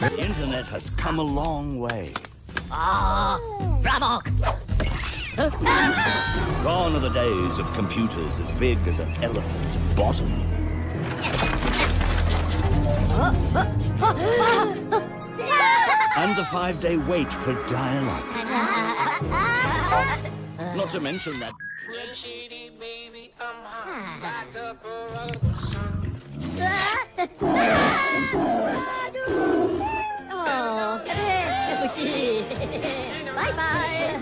The internet has come a long way. Bramok! Gone are the days of computers as big as an elephant's bottom. And the 5-day wait for dial-up. Not to mention that... Bye bye.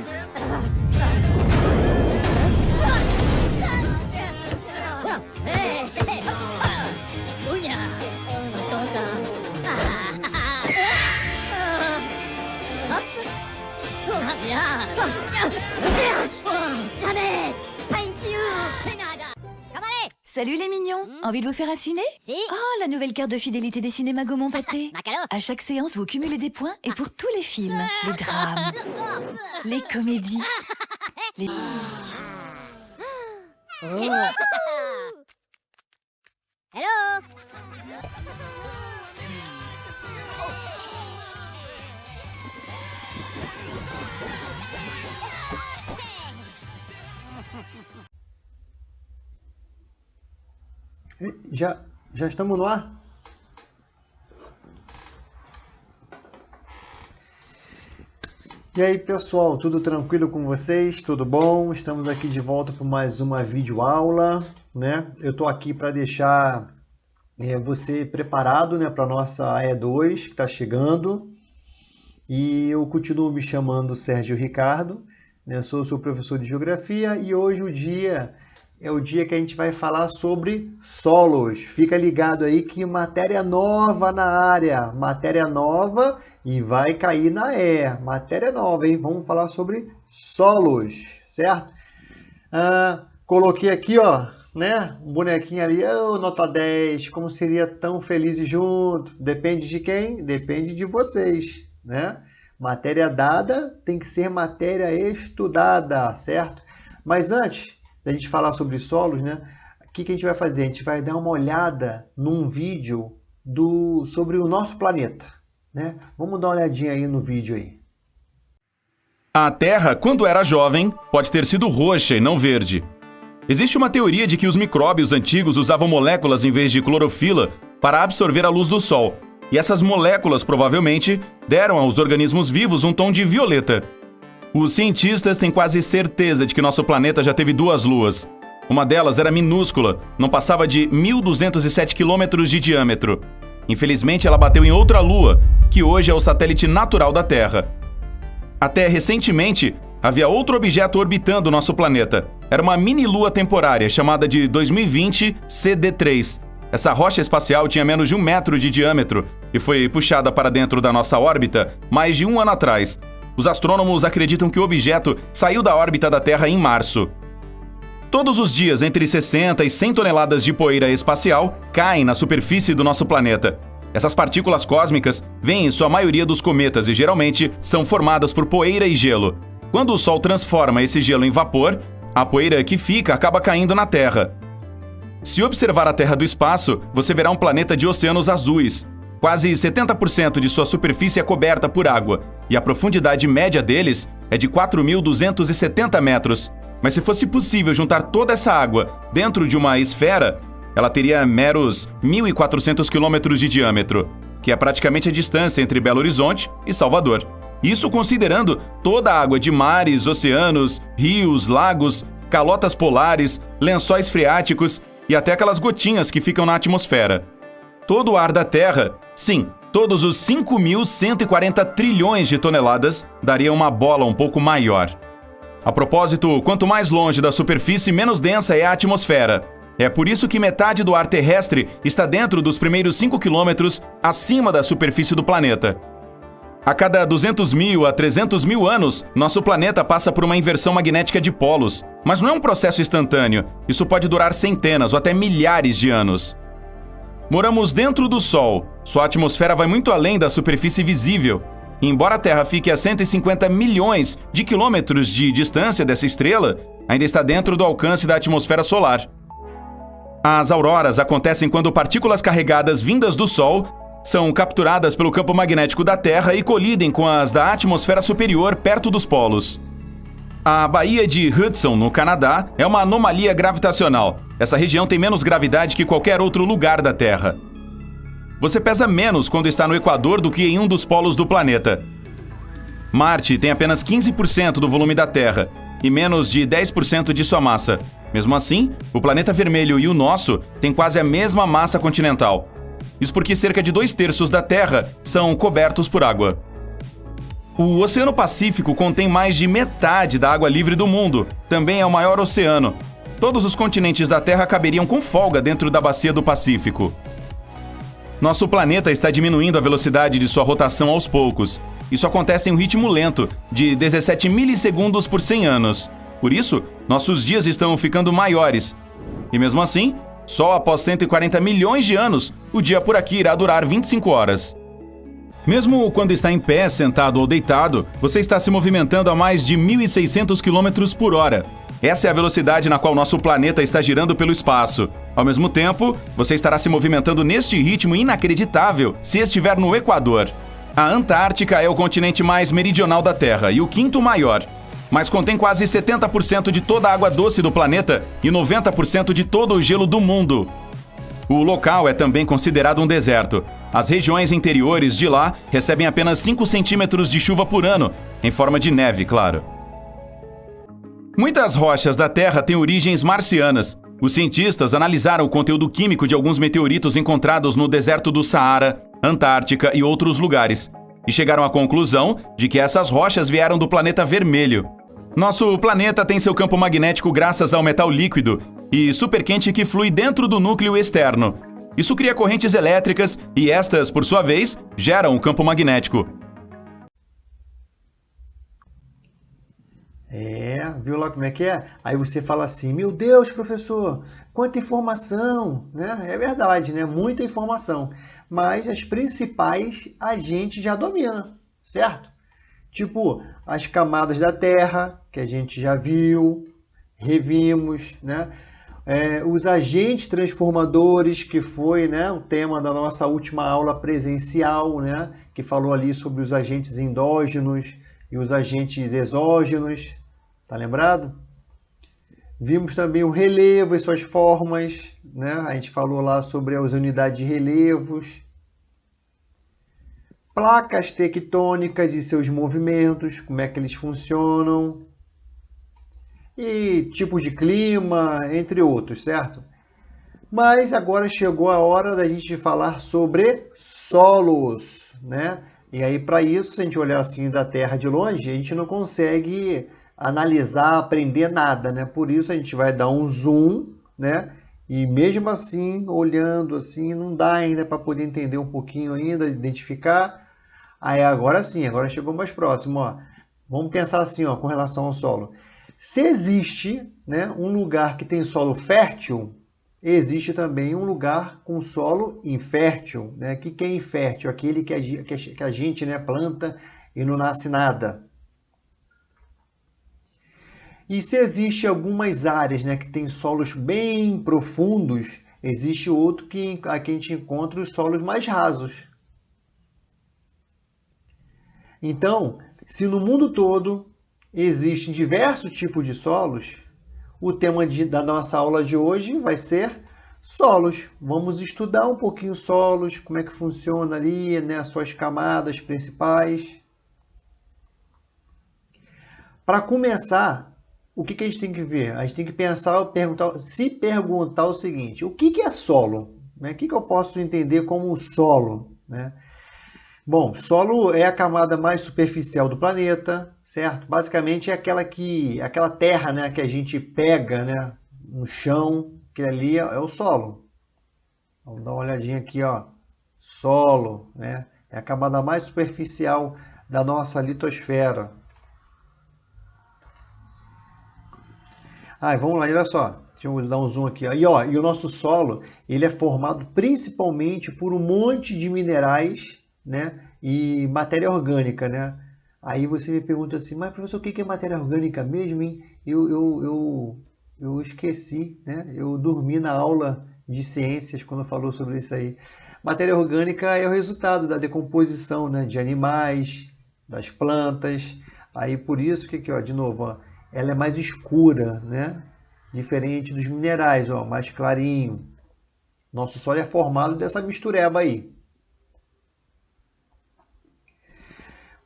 Salut les mignons, envie de vous faire un ciné? Si. Oh, la nouvelle carte de fidélité des cinémas Gaumont Pâté. Macalo. À chaque séance, vous cumulez des points et pour tous les films, les drames, les comédies, les... Hello. Já estamos no ar? E aí pessoal, tudo tranquilo com vocês? Tudo bom? Estamos aqui de volta para mais uma videoaula, né? Eu estou aqui para deixar você preparado, né, para a nossa AE2 que está chegando. E eu continuo me chamando Sérgio Ricardo, né? Eu sou seu professor de Geografia e hoje é o dia que a gente vai falar sobre solos. Fica ligado aí que matéria nova na área. Matéria nova e vai cair na E. Matéria nova, hein? Vamos falar sobre solos, certo? Coloquei aqui, ó, né? Um bonequinho ali, nota 10. Como seria tão feliz junto? Depende de quem? Depende de vocês, né? Matéria dada tem que ser matéria estudada, certo? Mas antes da gente falar sobre solos, né? O que a gente vai fazer? A gente vai dar uma olhada num vídeo sobre o nosso planeta, né? Vamos dar uma olhadinha aí no vídeo aí. A Terra, quando era jovem, pode ter sido roxa e não verde. Existe uma teoria de que os micróbios antigos usavam moléculas em vez de clorofila para absorver a luz do Sol. E essas moléculas provavelmente deram aos organismos vivos um tom de violeta. Os cientistas têm quase certeza de que nosso planeta já teve 2 luas. Uma delas era minúscula, não passava de 1.207 quilômetros de diâmetro. Infelizmente, ela bateu em outra lua, que hoje é o satélite natural da Terra. Até recentemente, havia outro objeto orbitando nosso planeta. Era uma mini-lua temporária, chamada de 2020 CD3. Essa rocha espacial tinha menos de 1 metro de diâmetro e foi puxada para dentro da nossa órbita mais de 1 ano atrás. Os astrônomos acreditam que o objeto saiu da órbita da Terra em março. Todos os dias, entre 60 e 100 toneladas de poeira espacial caem na superfície do nosso planeta. Essas partículas cósmicas vêm em sua maioria dos cometas e geralmente são formadas por poeira e gelo. Quando o Sol transforma esse gelo em vapor, a poeira que fica acaba caindo na Terra. Se observar a Terra do espaço, você verá um planeta de oceanos azuis. Quase 70% de sua superfície é coberta por água, e a profundidade média deles é de 4.270 metros. Mas se fosse possível juntar toda essa água dentro de uma esfera, ela teria meros 1.400 quilômetros de diâmetro, que é praticamente a distância entre Belo Horizonte e Salvador. Isso considerando toda a água de mares, oceanos, rios, lagos, calotas polares, lençóis freáticos e até aquelas gotinhas que ficam na atmosfera. Todo o ar da Terra, sim, todos os 5.140 trilhões de toneladas, daria uma bola um pouco maior. A propósito, quanto mais longe da superfície, menos densa é a atmosfera. É por isso que metade do ar terrestre está dentro dos primeiros 5 quilômetros acima da superfície do planeta. A cada 200 mil a 300 mil anos, nosso planeta passa por uma inversão magnética de polos. Mas não é um processo instantâneo. Isso pode durar centenas ou até milhares de anos. Moramos dentro do Sol. Sua atmosfera vai muito além da superfície visível. E embora a Terra fique a 150 milhões de quilômetros de distância dessa estrela, ainda está dentro do alcance da atmosfera solar. As auroras acontecem quando partículas carregadas vindas do Sol são capturadas pelo campo magnético da Terra e colidem com as da atmosfera superior perto dos polos. A Baía de Hudson, no Canadá, é uma anomalia gravitacional. Essa região tem menos gravidade que qualquer outro lugar da Terra. Você pesa menos quando está no Equador do que em um dos polos do planeta. Marte tem apenas 15% do volume da Terra e menos de 10% de sua massa. Mesmo assim, o planeta vermelho e o nosso têm quase a mesma massa continental. Isso porque cerca de 2/3 da Terra são cobertos por água. O Oceano Pacífico contém mais de metade da água livre do mundo. Também é o maior oceano. Todos os continentes da Terra caberiam com folga dentro da bacia do Pacífico. Nosso planeta está diminuindo a velocidade de sua rotação aos poucos. Isso acontece em um ritmo lento, de 17 milissegundos por 100 anos. Por isso, nossos dias estão ficando maiores. E mesmo assim, só após 140 milhões de anos, o dia por aqui irá durar 25 horas. Mesmo quando está em pé, sentado ou deitado, você está se movimentando a mais de 1.600 km por hora. Essa é a velocidade na qual nosso planeta está girando pelo espaço. Ao mesmo tempo, você estará se movimentando neste ritmo inacreditável se estiver no Equador. A Antártica é o continente mais meridional da Terra e o quinto maior, mas contém quase 70% de toda a água doce do planeta e 90% de todo o gelo do mundo. O local é também considerado um deserto. As regiões interiores de lá recebem apenas 5 centímetros de chuva por ano, em forma de neve, claro. Muitas rochas da Terra têm origens marcianas. Os cientistas analisaram o conteúdo químico de alguns meteoritos encontrados no deserto do Saara, Antártica e outros lugares, e chegaram à conclusão de que essas rochas vieram do planeta vermelho. Nosso planeta tem seu campo magnético graças ao metal líquido e superquente que flui dentro do núcleo externo. Isso cria correntes elétricas e estas, por sua vez, geram o campo magnético. Viu lá como é que é? Aí você fala assim, meu Deus, professor, quanta informação, né? É verdade, né? Muita informação. Mas as principais a gente já domina, certo? Tipo, as camadas da Terra, que a gente já viu, revimos, né? Os agentes transformadores, que foi, né, o tema da nossa última aula presencial, né? Que falou ali sobre os agentes endógenos e os agentes exógenos. Tá lembrado? Vimos também o relevo e suas formas, né? A gente falou lá sobre as unidades de relevos. Placas tectônicas e seus movimentos, como é que eles funcionam. E tipos de clima, entre outros, certo? Mas agora chegou a hora da gente falar sobre solos, né? E aí, para isso, se a gente olhar assim da Terra de longe, a gente não consegue analisar, aprender nada, né? Por isso a gente vai dar um zoom, né? E mesmo assim, olhando assim, não dá ainda para poder entender um pouquinho ainda, identificar. Aí agora sim, agora chegou mais próximo, ó. Vamos pensar assim, ó, com relação ao solo. Se existe, né, um lugar que tem solo fértil, existe também um lugar com solo infértil, né? Que é infértil? Aquele que a gente, né, planta e não nasce nada. E se existe algumas áreas, né, que tem solos bem profundos, existe outro que aqui a gente encontra os solos mais rasos. Então, se no mundo todo existem diversos tipos de solos, o tema da nossa aula de hoje vai ser solos. Vamos estudar um pouquinho solos, como é que funciona ali, né, as suas camadas principais. Para começar, o que a gente tem que ver? A gente tem que se perguntar o seguinte, o que é solo? O que eu posso entender como solo, né? Bom, solo é a camada mais superficial do planeta, certo? Basicamente é aquela terra, né, que a gente pega, né, no chão, Aquele ali é o solo. Vamos dar uma olhadinha aqui, ó. Solo, né? É a camada mais superficial da nossa litosfera. Vamos lá, olha só. Deixa eu dar um zoom aqui. E o nosso solo, ele é formado principalmente por um monte de minerais, né? E matéria orgânica, né? Aí você me pergunta assim, mas professor, o que é matéria orgânica mesmo, hein? Eu esqueci, né? Eu dormi na aula de ciências quando falou sobre isso aí. Matéria orgânica é o resultado da decomposição, né? De animais, das plantas. Aí por isso que aqui, ó, de novo, ó, ela é mais escura, né? Diferente dos minerais, ó, mais clarinho. Nosso solo é formado dessa mistureba aí.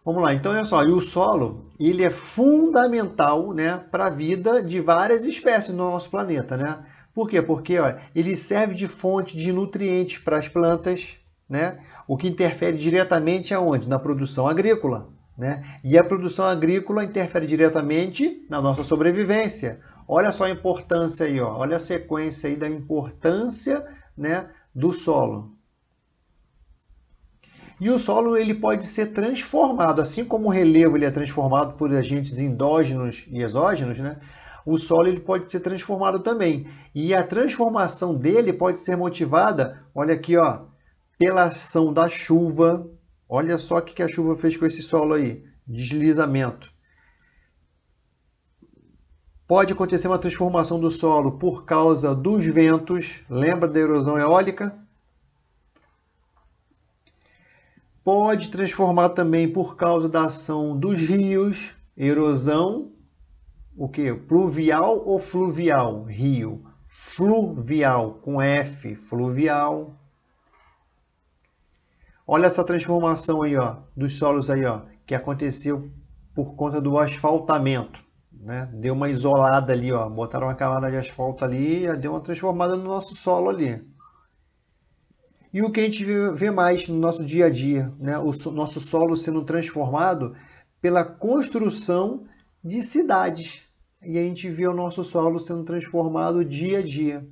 Vamos lá, então olha só, e o solo, ele é fundamental, né, para a vida de várias espécies no nosso planeta, né? Por quê? Porque ó, ele serve de fonte de nutrientes para as plantas, né? O que interfere diretamente aonde? Na produção agrícola, né? E a produção agrícola interfere diretamente na nossa sobrevivência. Olha só a importância aí, ó. Olha a sequência aí da importância, né, do solo. E o solo ele pode ser transformado, assim como o relevo ele é transformado por agentes endógenos e exógenos, né? O solo ele pode ser transformado também. E a transformação dele pode ser motivada, olha aqui, ó, pela ação da chuva. Olha só o que a chuva fez com esse solo aí, deslizamento. Pode acontecer uma transformação do solo por causa dos ventos. Lembra da erosão eólica? Pode transformar também por causa da ação dos rios, erosão, o que? Pluvial ou fluvial? Rio. Fluvial, com F, fluvial. Olha essa transformação aí, ó, dos solos aí, ó, que aconteceu por conta do asfaltamento, né? Deu uma isolada ali, ó, botaram uma camada de asfalto ali e deu uma transformada no nosso solo ali. E o que a gente vê mais no nosso dia a dia, né? O nosso solo sendo transformado pela construção de cidades. E a gente vê o nosso solo sendo transformado dia a dia.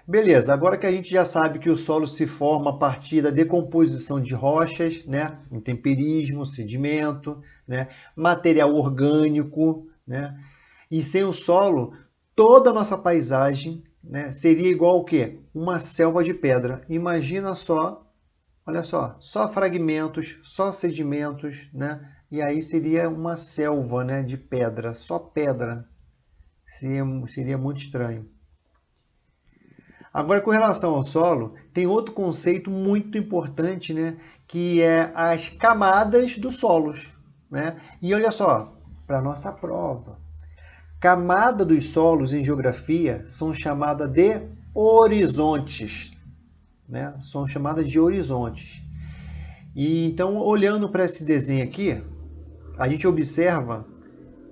Beleza, agora que a gente já sabe que o solo se forma a partir da decomposição de rochas, né? Intemperismo, sedimento, né? Material orgânico, né? E sem o solo, toda a nossa paisagem, né, seria igual ao quê? Uma selva de pedra. Imagina só, olha só fragmentos, só sedimentos, né? E aí seria uma selva, né, de pedra, só pedra. Seria muito estranho. Agora, com relação ao solo, tem outro conceito muito importante, né, que é as camadas dos solos, né? E olha só, para a nossa prova. Camada dos solos em geografia são chamadas de horizontes, né? São chamadas de horizontes. E então, olhando para esse desenho aqui, a gente observa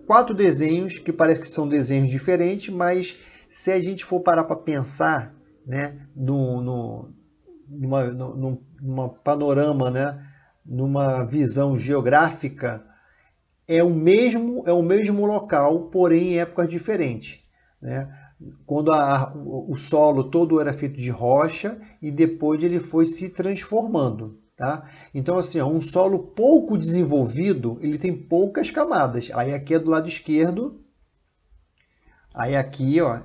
4 desenhos que parece que são desenhos diferentes, mas se a gente for parar para pensar, né, numa panorama, né, numa visão geográfica, é o mesmo local, porém em épocas diferentes, né? Quando o solo todo era feito de rocha e depois ele foi se transformando, tá? Então assim, ó, um solo pouco desenvolvido, ele tem poucas camadas. Aí aqui é do lado esquerdo, aí aqui, ó,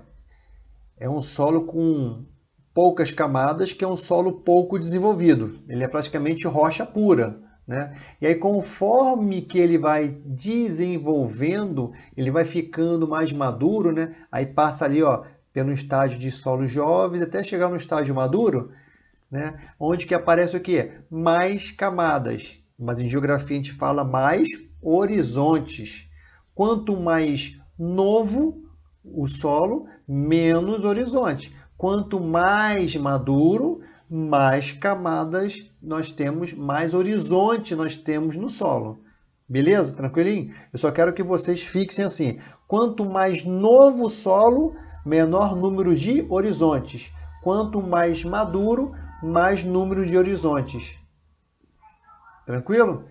é um solo com poucas camadas, que é um solo pouco desenvolvido. Ele é praticamente rocha pura, né? E aí, conforme que ele vai desenvolvendo, ele vai ficando mais maduro, né? Aí passa ali, ó, pelo estágio de solos jovens até chegar no estágio maduro, né? Onde que aparece o quê? Mais camadas. Mas em geografia a gente fala mais horizontes. Quanto mais novo o solo, menos horizonte. Quanto mais maduro, mais camadas nós temos, mais horizonte nós temos no solo. Beleza? Tranquilinho? Eu só quero que vocês fixem assim. Quanto mais novo o solo, menor número de horizontes. Quanto mais maduro, mais número de horizontes. Tranquilo?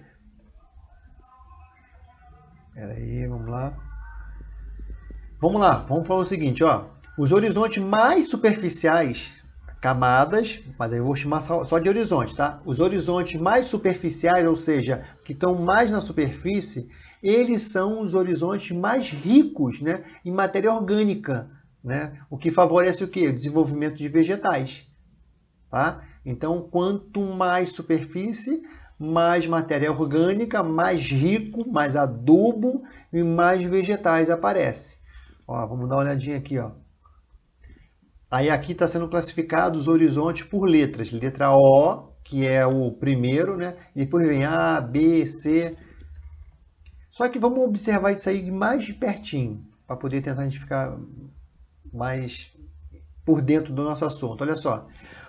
Espera aí, vamos lá. Vamos lá, vamos falar o seguinte, ó. Os horizontes mais superficiais, camadas, mas aí eu vou chamar só de horizonte, tá? Os horizontes mais superficiais, ou seja, que estão mais na superfície, eles são os horizontes mais ricos, né, em matéria orgânica, né? O que favorece o quê? O desenvolvimento de vegetais, tá? Então, quanto mais superfície, mais matéria orgânica, mais rico, mais adubo e mais vegetais aparece. Ó, vamos dar uma olhadinha aqui, ó. Aí aqui está sendo classificado os horizontes por letras. Letra O, que é o primeiro, né? E depois vem A, B, C. Só que vamos observar isso aí mais de pertinho, para poder tentar a gente ficar mais por dentro do nosso assunto. Olha só.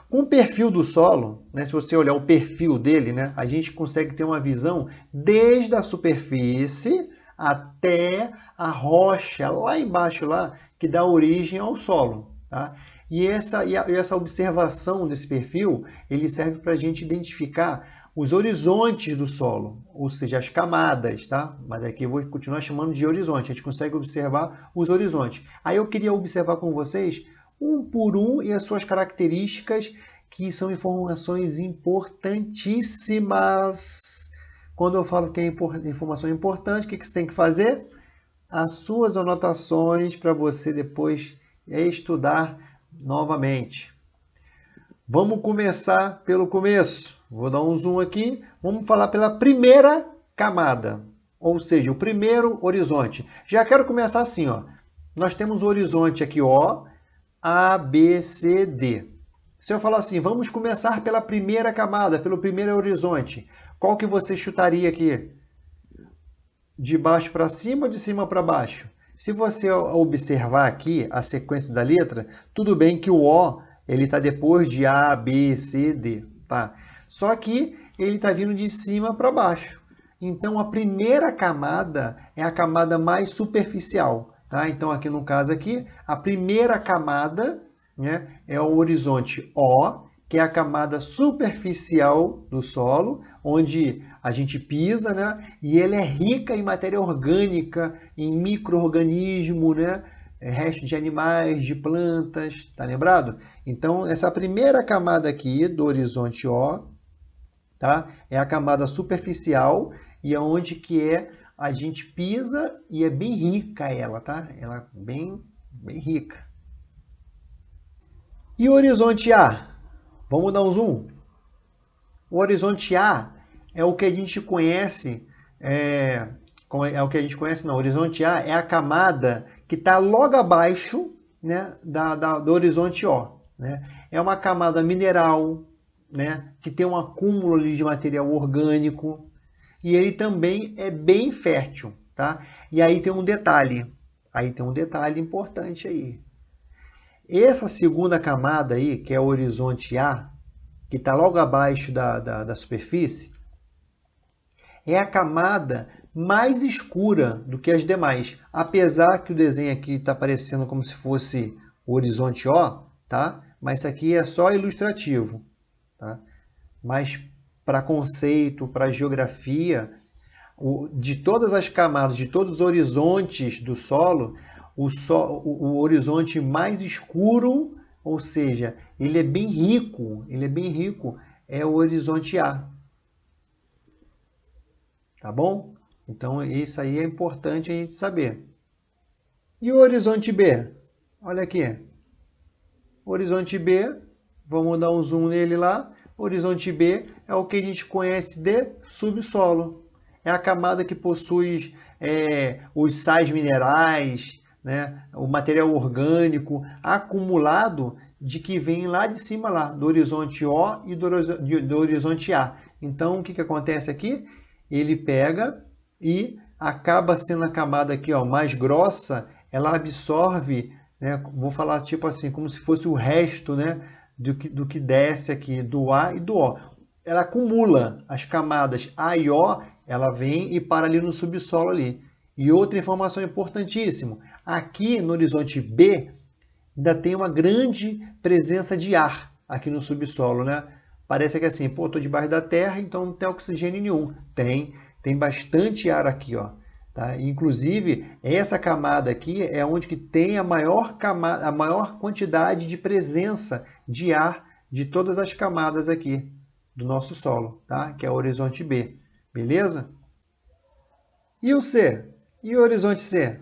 Com o perfil do solo, né, se você olhar o perfil dele, né, a gente consegue ter uma visão desde a superfície até a rocha lá embaixo, lá, que dá origem ao solo. Tá? E essa observação desse perfil, ele serve para a gente identificar os horizontes do solo, ou seja, as camadas, tá? Mas aqui eu vou continuar chamando de horizonte, a gente consegue observar os horizontes. Aí eu queria observar com vocês, um por um, e as suas características, que são informações importantíssimas. Quando eu falo que é informação importante, o que você tem que fazer? As suas anotações para você depois estudar novamente. Vamos começar pelo começo. Vou dar um zoom aqui. Vamos falar pela primeira camada, ou seja, o primeiro horizonte. Já quero começar assim, ó. Nós temos o horizonte aqui, ó, A, B, C, D. Se eu falar assim, vamos começar pela primeira camada, pelo primeiro horizonte, qual que você chutaria aqui? De baixo para cima ou de cima para baixo? Se você observar aqui a sequência da letra, tudo bem que o O ele está depois de A, B, C, D, tá? Só que ele está vindo de cima para baixo. Então a primeira camada é a camada mais superficial, tá? Então aqui no caso aqui, a primeira camada, né, é o horizonte O, que é a camada superficial do solo, onde a gente pisa, né? E ele é rica em matéria orgânica, em micro-organismo, né? Resto de animais, de plantas, tá lembrado? Então, essa primeira camada aqui do horizonte O, tá? É a camada superficial e é onde que a gente pisa e é bem rica ela, tá? Ela é bem rica. E o horizonte A? Vamos dar um zoom? O horizonte A é o que a gente conhece, o que a gente conhece, não, o horizonte A é a camada que está logo abaixo, né, do horizonte O. Né? É uma camada mineral, né, que tem um acúmulo ali de material orgânico e ele também é bem fértil. Tá? E aí tem um detalhe importante aí. Essa segunda camada aí, que é o horizonte A, que está logo abaixo da superfície, é a camada mais escura do que as demais. Apesar que o desenho aqui está parecendo como se fosse o horizonte O, tá? Mas isso aqui é só ilustrativo. Tá? Mas para conceito, para geografia, de todas as camadas, de todos os horizontes do solo, o horizonte mais escuro, ou seja, ele é bem rico, é o horizonte A. Tá bom? Então, isso aí é importante a gente saber. E o horizonte B? Olha aqui. O horizonte B, vamos dar um zoom nele lá. O horizonte B é o que a gente conhece de subsolo. É a camada que possui os sais minerais, né, o material orgânico acumulado de que vem lá de cima, lá, do horizonte O e do horizonte A. Então, o que acontece aqui? Ele pega e acaba sendo a camada aqui, ó, mais grossa, ela absorve, né, vou falar tipo assim, como se fosse o resto, né, do que desce aqui, do A e do O. Ela acumula as camadas A e O, ela vem e para ali no subsolo ali. E outra informação importantíssima, aqui no horizonte B, ainda tem uma grande presença de ar aqui no subsolo, né? Parece que assim, pô, estou debaixo da terra, então não tem oxigênio nenhum. Tem bastante ar aqui, ó. Tá? Inclusive, essa camada aqui é onde que tem a maior quantidade de presença de ar de todas as camadas aqui do nosso solo, tá? Que é o horizonte B, beleza? E o C? E o horizonte C?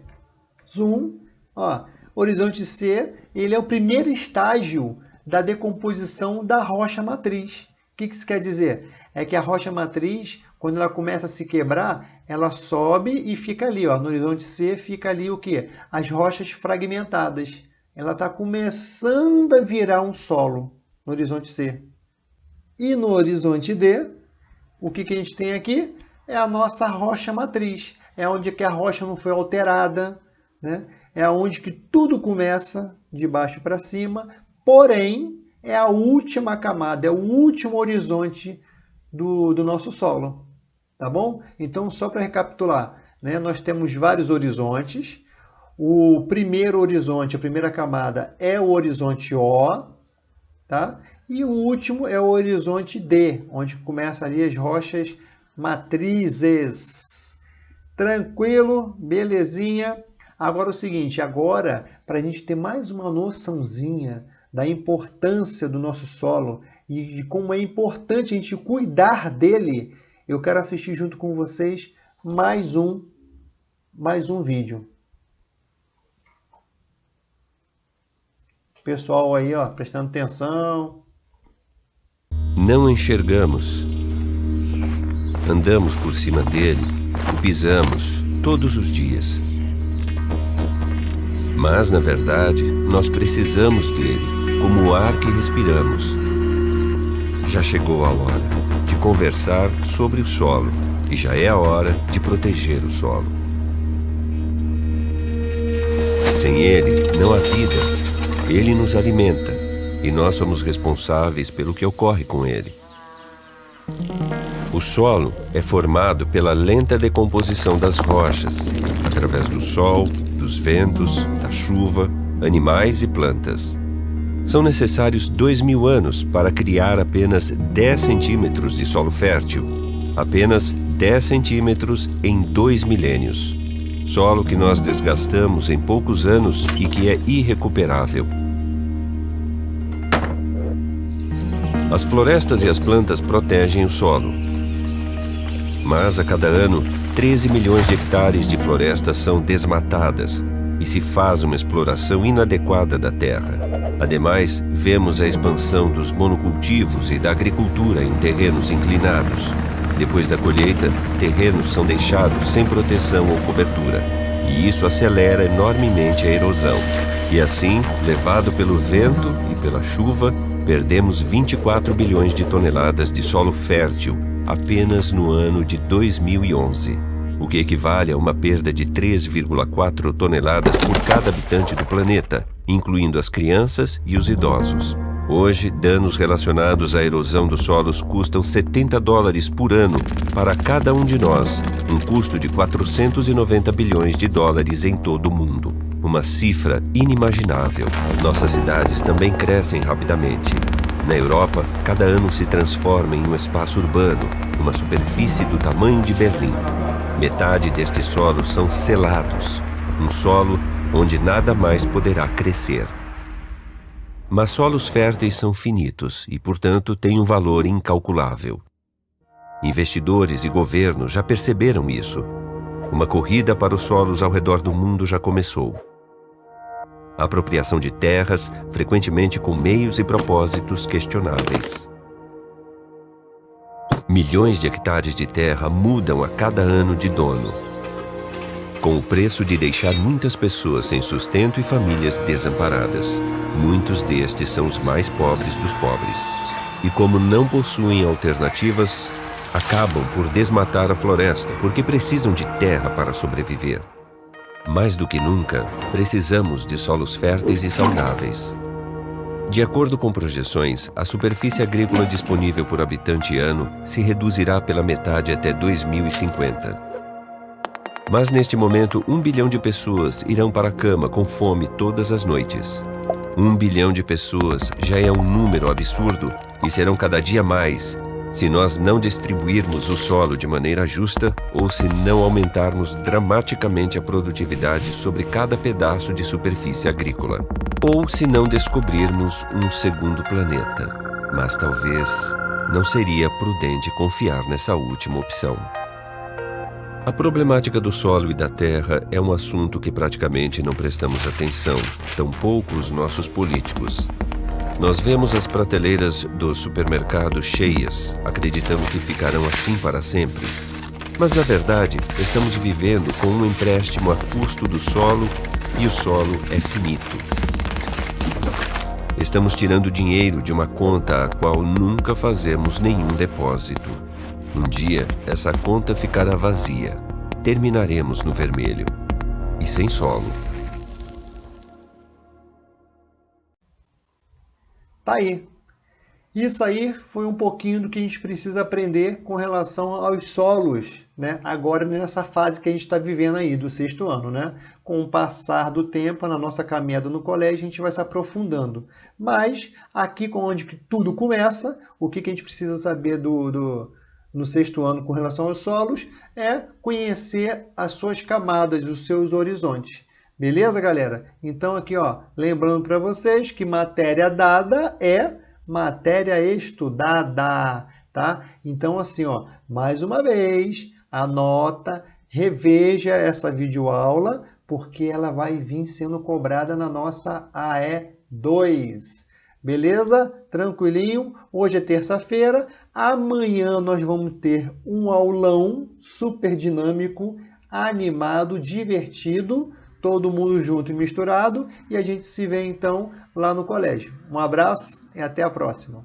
Zoom, ó, horizonte C, ele é o primeiro estágio da decomposição da rocha matriz. O que isso quer dizer? É que a rocha matriz, quando ela começa a se quebrar, ela sobe e fica ali, ó, no horizonte C fica ali o quê? As rochas fragmentadas. Ela está começando a virar um solo no horizonte C. E no horizonte D, o que a gente tem aqui? É a nossa rocha matriz. É onde que a rocha não foi alterada, né? É onde que tudo começa de baixo para cima, porém é a última camada, é o último horizonte do nosso solo, tá bom? Então, só para recapitular, né? Nós temos vários horizontes. O primeiro horizonte, a primeira camada é o horizonte O, tá? E o último é o horizonte D, onde começa ali as rochas matrizes. Tranquilo? Belezinha? Agora o seguinte, agora para a gente ter mais uma noçãozinha da importância do nosso solo e de como é importante a gente cuidar dele, eu quero assistir junto com vocês mais um vídeo. Pessoal aí, ó, prestando atenção. Não enxergamos. Andamos por cima dele, o pisamos todos os dias. Mas, na verdade, nós precisamos dele, como o ar que respiramos. Já chegou a hora de conversar sobre o solo e já é a hora de proteger o solo. Sem ele, não há vida. Ele nos alimenta e nós somos responsáveis pelo que ocorre com ele. O solo é formado pela lenta decomposição das rochas, através do sol, dos ventos, da chuva, animais e plantas. São necessários 2000 anos para criar apenas 10 centímetros de solo fértil, apenas 10 centímetros em 2 milênios. Solo que nós desgastamos em poucos anos e que é irrecuperável. As florestas e as plantas protegem o solo. Mas a cada ano, 13 milhões de hectares de florestas são desmatadas e se faz uma exploração inadequada da terra. Ademais, vemos a expansão dos monocultivos e da agricultura em terrenos inclinados. Depois da colheita, terrenos são deixados sem proteção ou cobertura, e isso acelera enormemente a erosão. E assim, levado pelo vento e pela chuva, perdemos 24 bilhões de toneladas de solo fértil apenas no ano de 2011, o que equivale a uma perda de 3,4 toneladas por cada habitante do planeta, incluindo as crianças e os idosos. Hoje, danos relacionados à erosão dos solos custam $70 por ano para cada um de nós, um custo de 490 bilhões de dólares em todo o mundo. Uma cifra inimaginável. Nossas cidades também crescem rapidamente. Na Europa, cada ano se transforma em um espaço urbano, uma superfície do tamanho de Berlim. Metade destes solos são selados, um solo onde nada mais poderá crescer. Mas solos férteis são finitos e, portanto, têm um valor incalculável. Investidores e governos já perceberam isso. Uma corrida para os solos ao redor do mundo já começou. A apropriação de terras, frequentemente com meios e propósitos questionáveis. Milhões de hectares de terra mudam a cada ano de dono, com o preço de deixar muitas pessoas sem sustento e famílias desamparadas. Muitos destes são os mais pobres dos pobres. E como não possuem alternativas, acabam por desmatar a floresta porque precisam de terra para sobreviver. Mais do que nunca, precisamos de solos férteis e saudáveis. De acordo com projeções, a superfície agrícola disponível por habitante ano se reduzirá pela metade até 2050. Mas neste momento, 1 bilhão de pessoas irão para a cama com fome todas as noites. 1 bilhão de pessoas já é um número absurdo e serão cada dia mais, Se nós não distribuirmos o solo de maneira justa ou se não aumentarmos dramaticamente a produtividade sobre cada pedaço de superfície agrícola. Ou se não descobrirmos um segundo planeta. Mas talvez não seria prudente confiar nessa última opção. A problemática do solo e da terra é um assunto que praticamente não prestamos atenção, tampouco os nossos políticos. Nós vemos as prateleiras dos supermercados cheias, acreditando que ficarão assim para sempre. Mas, na verdade, estamos vivendo com um empréstimo a custo do solo e o solo é finito. Estamos tirando dinheiro de uma conta a qual nunca fazemos nenhum depósito. Um dia, essa conta ficará vazia. Terminaremos no vermelho e sem solo. Tá aí. Isso aí foi um pouquinho do que a gente precisa aprender com relação aos solos, né? Agora nessa fase que a gente está vivendo aí, do 6º ano, né? Com o passar do tempo, na nossa caminhada no colégio, a gente vai se aprofundando. Mas aqui, onde que tudo começa, o que a gente precisa saber no 6º ano com relação aos solos é conhecer as suas camadas, os seus horizontes. Beleza, galera? Então aqui, ó, lembrando para vocês que matéria dada é matéria estudada, tá? Então assim, ó, mais uma vez, anota, reveja essa videoaula, porque ela vai vir sendo cobrada na nossa AE2. Beleza? Tranquilinho? Hoje é terça-feira, amanhã nós vamos ter um aulão super dinâmico, animado, divertido, todo mundo junto e misturado, e a gente se vê então lá no colégio. Um abraço e até a próxima.